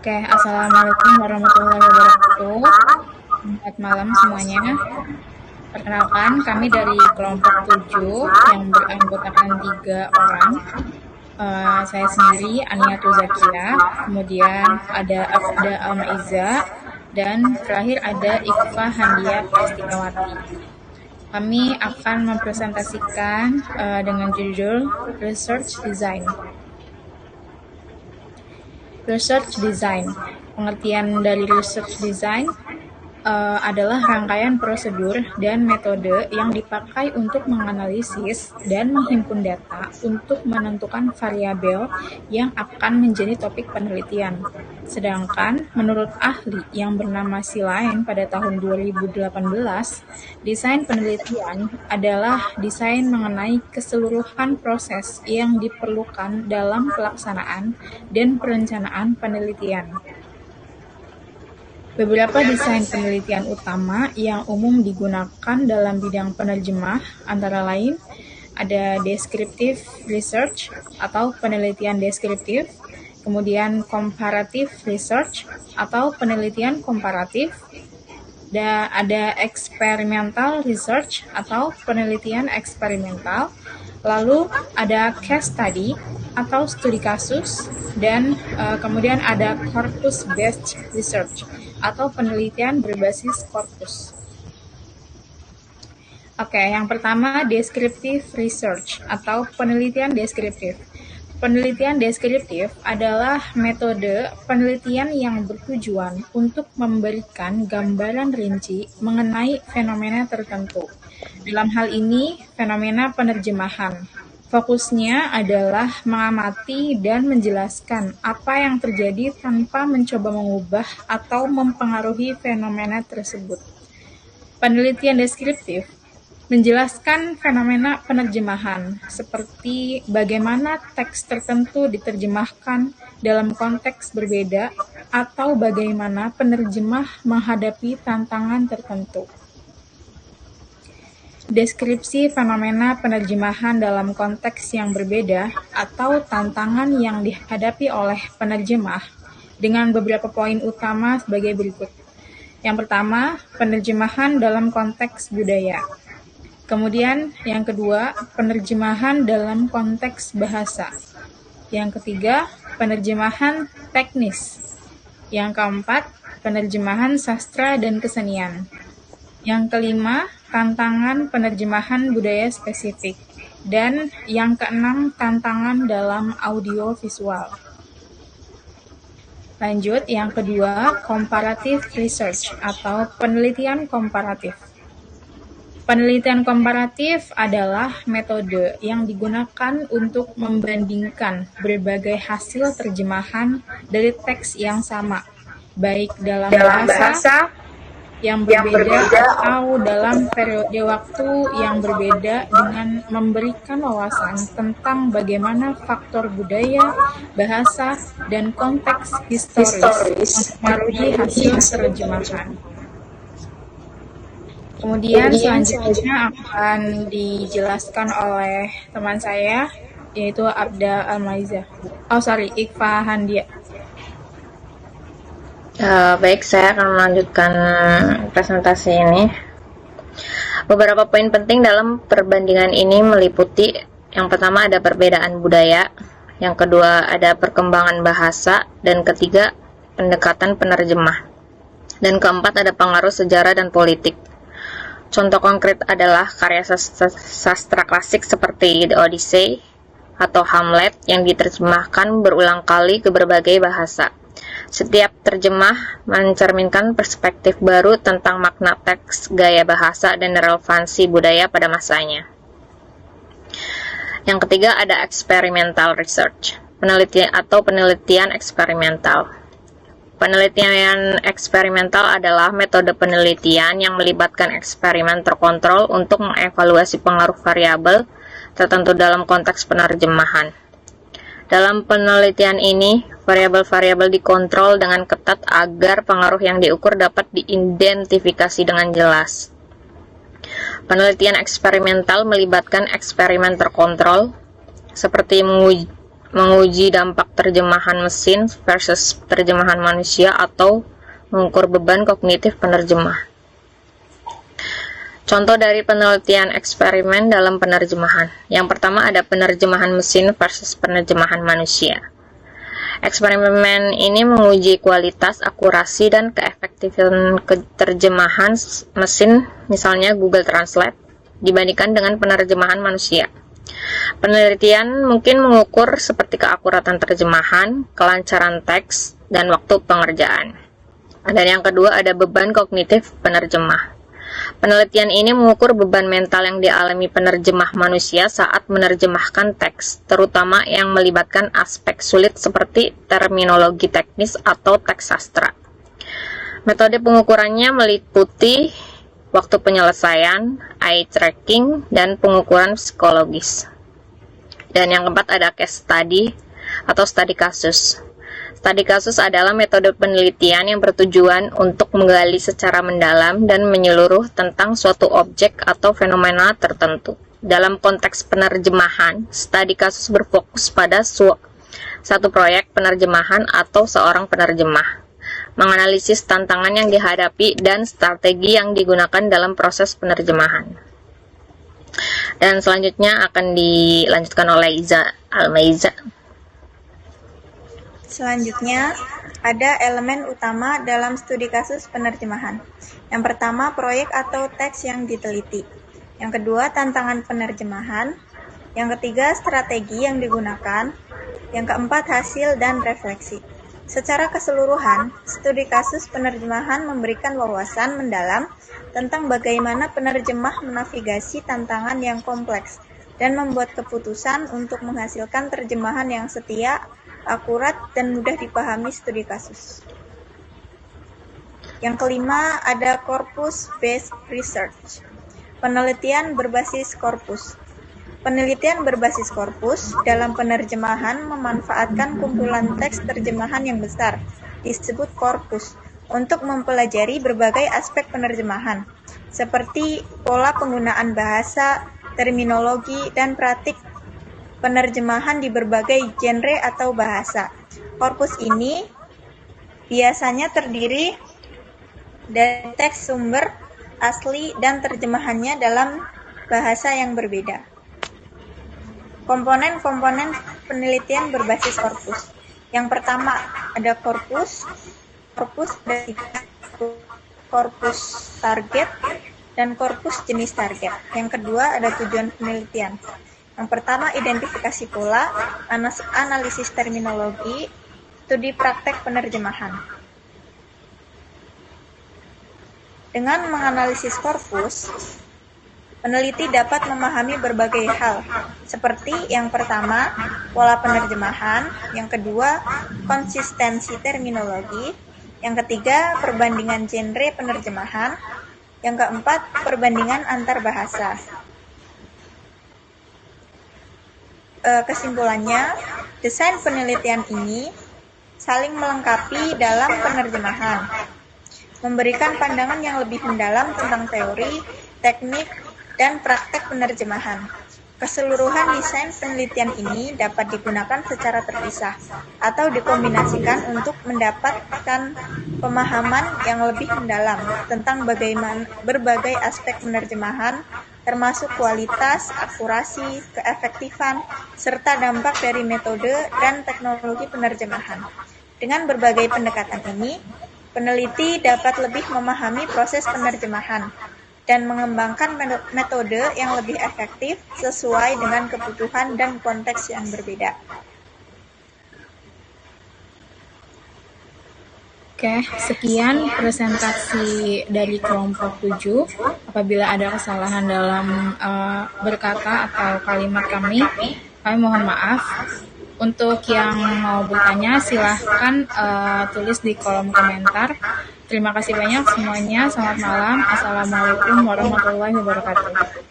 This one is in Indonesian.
Oke, Assalamualaikum warahmatullahi wabarakatuh. Selamat malam semuanya. Perkenalkan, kami dari kelompok 7 yang beranggotakan 3 orang. Saya sendiri, Aniatul Zakia, kemudian ada Afda Almaiza, dan terakhir ada Iqfa Handia Prestikawati. Kami akan mempresentasikan dengan judul Research Design. Research Design. Pengertian dari Research Design adalah rangkaian prosedur dan metode yang dipakai untuk menganalisis dan menghimpun data untuk menentukan variabel yang akan menjadi topik penelitian. Sedangkan menurut ahli yang bernama Silain pada tahun 2018, desain penelitian adalah desain mengenai keseluruhan proses yang diperlukan dalam pelaksanaan dan perencanaan penelitian. Beberapa desain penelitian utama yang umum digunakan dalam bidang penerjemah antara lain ada descriptive research atau penelitian deskriptif, kemudian comparative research atau penelitian komparatif, ada experimental research atau penelitian eksperimental, lalu ada case study atau studi kasus, dan kemudian ada corpus-based research atau penelitian berbasis korpus. Oke, yang pertama descriptive research atau penelitian deskriptif. Penelitian deskriptif adalah metode penelitian yang bertujuan untuk memberikan gambaran rinci mengenai fenomena tertentu. Dalam hal ini, fenomena penerjemahan. Fokusnya adalah mengamati dan menjelaskan apa yang terjadi tanpa mencoba mengubah atau mempengaruhi fenomena tersebut. Penelitian deskriptif menjelaskan fenomena penerjemahan, seperti bagaimana teks tertentu diterjemahkan dalam konteks berbeda atau bagaimana penerjemah menghadapi tantangan tertentu. Deskripsi fenomena penerjemahan dalam konteks yang berbeda atau tantangan yang dihadapi oleh penerjemah dengan beberapa poin utama sebagai berikut. Yang pertama, penerjemahan dalam konteks budaya. Kemudian yang kedua, penerjemahan dalam konteks bahasa. Yang ketiga, penerjemahan teknis. Yang keempat, penerjemahan sastra dan kesenian. Yang kelima, tantangan penerjemahan budaya spesifik. Dan yang keenam, tantangan dalam audiovisual. Lanjut, yang kedua, comparative research atau penelitian komparatif. Penelitian komparatif adalah metode yang digunakan untuk membandingkan berbagai hasil terjemahan dari teks yang sama, baik dalam bahasa yang berbeda atau dalam periode waktu yang berbeda, dengan memberikan wawasan tentang bagaimana faktor budaya, bahasa, dan konteks historis mempengaruhi hasil terjemahan. Kemudian selanjutnya akan dijelaskan oleh teman saya, yaitu Afda Almaiza. Iqfa Handia. Baik, saya akan melanjutkan presentasi ini. Beberapa poin penting dalam perbandingan ini meliputi: yang pertama ada perbedaan budaya, yang kedua ada perkembangan bahasa, dan ketiga pendekatan penerjemah, dan keempat ada pengaruh sejarah dan politik. Contoh konkret adalah karya sastra klasik seperti The Odyssey atau Hamlet yang diterjemahkan berulang kali ke berbagai bahasa. Setiap terjemah mencerminkan perspektif baru tentang makna teks, gaya bahasa, dan relevansi budaya pada masanya. Yang ketiga ada experimental research, penelitian eksperimental. Penelitian eksperimental adalah metode penelitian yang melibatkan eksperimen terkontrol untuk mengevaluasi pengaruh variabel tertentu dalam konteks penerjemahan. Dalam penelitian ini, variabel-variabel dikontrol dengan ketat agar pengaruh yang diukur dapat diidentifikasi dengan jelas. Penelitian eksperimental melibatkan eksperimen terkontrol, seperti menguji dampak terjemahan mesin versus terjemahan manusia atau mengukur beban kognitif penerjemah. Contoh dari penelitian eksperimen dalam penerjemahan. Yang pertama ada penerjemahan mesin versus penerjemahan manusia. Eksperimen ini menguji kualitas, akurasi, dan keefektifan terjemahan mesin, misalnya Google Translate, dibandingkan dengan penerjemahan manusia. Penelitian mungkin mengukur seperti keakuratan terjemahan, kelancaran teks, dan waktu pengerjaan. Dan yang kedua ada beban kognitif penerjemah. Penelitian ini mengukur beban mental yang dialami penerjemah manusia saat menerjemahkan teks, terutama yang melibatkan aspek sulit seperti terminologi teknis atau teks sastra. Metode pengukurannya meliputi waktu penyelesaian, eye tracking, dan pengukuran psikologis. Dan yang keempat ada case study atau studi kasus. Studi kasus adalah metode penelitian yang bertujuan untuk menggali secara mendalam dan menyeluruh tentang suatu objek atau fenomena tertentu. Dalam konteks penerjemahan, studi kasus berfokus pada satu proyek penerjemahan atau seorang penerjemah, menganalisis tantangan yang dihadapi dan strategi yang digunakan dalam proses penerjemahan. Dan selanjutnya akan dilanjutkan oleh Iza Almaiza. Selanjutnya, ada elemen utama dalam studi kasus penerjemahan. Yang pertama, proyek atau teks yang diteliti. Yang kedua, tantangan penerjemahan. Yang ketiga, strategi yang digunakan. Yang keempat, hasil dan refleksi. Secara keseluruhan, studi kasus penerjemahan memberikan wawasan mendalam tentang bagaimana penerjemah menavigasi tantangan yang kompleks dan membuat keputusan untuk menghasilkan terjemahan yang setia, akurat, dan mudah dipahami studi kasus. Yang kelima, ada corpus-based research. Penelitian berbasis korpus. Penelitian berbasis korpus dalam penerjemahan memanfaatkan kumpulan teks terjemahan yang besar, disebut korpus, untuk mempelajari berbagai aspek penerjemahan, seperti pola penggunaan bahasa, terminologi, dan praktik penerjemahan di berbagai genre atau bahasa. Korpus ini biasanya terdiri dari teks sumber asli dan terjemahannya dalam bahasa yang berbeda. Komponen-komponen penelitian berbasis korpus. Yang pertama ada korpus dari korpus target dan korpus jenis target. Yang kedua ada tujuan penelitian. Yang pertama identifikasi pola, analisis terminologi, studi praktek penerjemahan. Dengan menganalisis korpus, peneliti dapat memahami berbagai hal, seperti yang pertama, pola penerjemahan, yang kedua, konsistensi terminologi, yang ketiga, perbandingan genre penerjemahan, yang keempat, perbandingan antar bahasa. Kesimpulannya, desain penelitian ini saling melengkapi dalam penerjemahan, memberikan pandangan yang lebih mendalam tentang teori, teknik, dan praktek penerjemahan. Keseluruhan desain penelitian ini dapat digunakan secara terpisah atau dikombinasikan untuk mendapatkan pemahaman yang lebih mendalam tentang berbagai aspek penerjemahan, termasuk kualitas, akurasi, keefektifan, serta dampak dari metode dan teknologi penerjemahan. Dengan berbagai pendekatan ini, peneliti dapat lebih memahami proses penerjemahan dan mengembangkan metode yang lebih efektif sesuai dengan kebutuhan dan konteks yang berbeda. Oke, sekian presentasi dari kelompok 7. Apabila ada kesalahan dalam berkata atau kalimat kami mohon maaf. Untuk yang mau bertanya, silahkan tulis di kolom komentar. Terima kasih banyak semuanya. Selamat malam. Assalamualaikum warahmatullahi wabarakatuh.